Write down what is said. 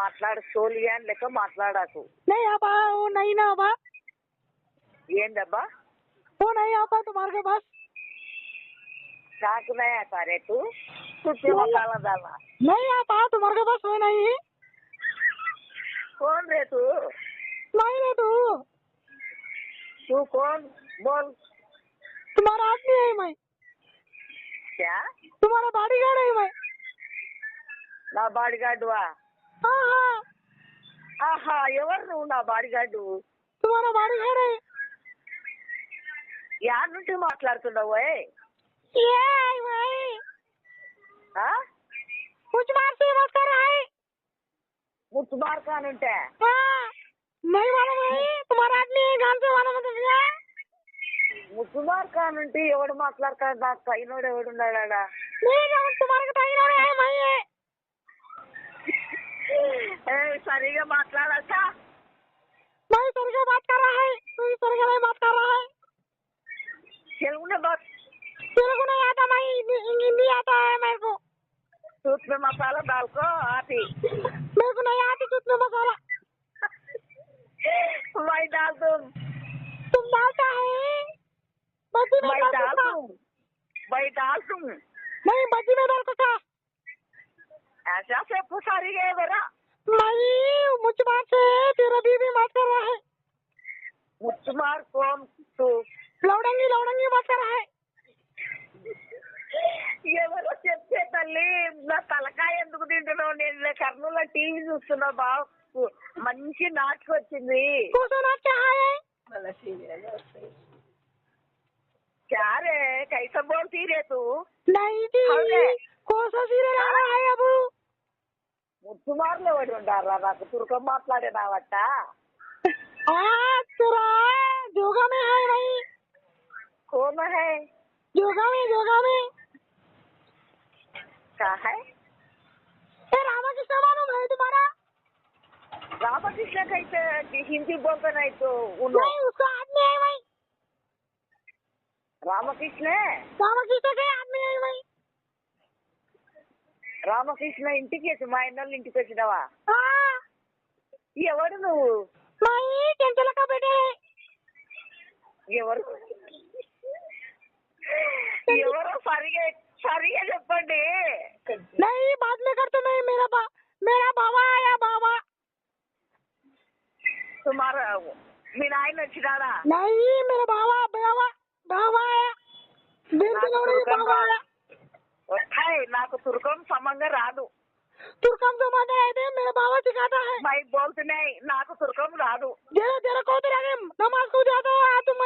మాట్లాడు, సోలియాన్ లెక్క మాట్లాడాకు. नहीं आपा वो नहीं ना आपा ఏందబ్బా वो नहीं आपा तुम्हारे के पास నాకు నయా సారే తూ మసాలా దాలా नहीं आपा तुम्हारे के पास वो नहीं कौन रे तू? नहीं रे तू कौन? बोल. तुम्हारा आदमी है मैं. क्या? तुम्हारा बॉडीगार्ड है मैं. నా బాడీగార్డ్ వా? ఆహా ఎవరు నువ్వు నా బాడీగార్డు? तुम्हारा बॉडीगार्ड है. యాడ్ నుండి మాట్లాడుతున్నావు? ये है भाई. कुछ बार से बात कर रहा है. मुतबार खान ఉంటే नहीं मालूम है. तुम्हारा आदमी है गांव से मालूम है भैया. ముతబార్ ఖాన్ ఉంటే ఎవడు మాట్లాడతాడు? నాకు తగినోడు ఎవడు ఉన్నాడా? तुम्हारे तగినోడు है मैं है. సరిగా మాట్లాడచ్చా? मैं सरिगा बात कर रहा है. तू सरिगा नहीं बात कर रहा है. तेलुगु में बात. तेलुगु नहीं आता. मैं हिंदी आता है मेरे को. दूध में मसाला डाल को आती. मेरे को नहीं आती दूध में मसाला. मैं डाल दूं. तुम डालता है. बद्दी में डाल दूं. मैं डाल दूं. मैं बद्दी में डाल को खा. ऐसा से पुसारी गए बरा. मैं मुझमार से तेरा बीवी बात कर रहा है. मुझमार कौन तू? लौड़ंगी बात कर रहा है. ఎవరో చెప్తే తల్లి నా తలకాయ ఎందుకు తింటున్నావు? నేను కర్నూలు టీవీ చూస్తున్నా. బాగా మంచి నాటకం వచ్చింది. क्या रे कैसा बोलती रे तू? नहीं जी कोसा सीरियल आ रहा है अब. ముత్తుమార్లు ఎవడు ఉండారా? నాకు తుర్కం మాట్లాడేనావట. तेरा जोगा में है भाई. कौन है? जोगा में क्या है? रामाकृष्ण मालूम है तुम्हारा? रामकृष्ण कैसे हिंदी बोलते नहीं तो नहीं उसका आदमी है भाई. रामकृष्ण के आदमी है भाई. రామకృష్ణ ఇంటికి వచ్చి మా ఇన్నోళ్ళ ఇంటికి వచ్చినావా? ఎవరు నువ్వు? ఎవరు ఎవరో సరిగా చెప్పండి. बाद में करते मैं मेरा बाबा आया बाबा. तुम्हारा మీ నాయన వచ్చినాడా? नहीं मेरा बाबा आया. बाबा आया. నాకు తుర్కం సమంగా రాదు. तुर्कम जमाना है मेरा बाबा सिखाता है. मैं बोलते नहीं నాకు తుర్కం రాదు. जरा को नमाज को जाता है तुम.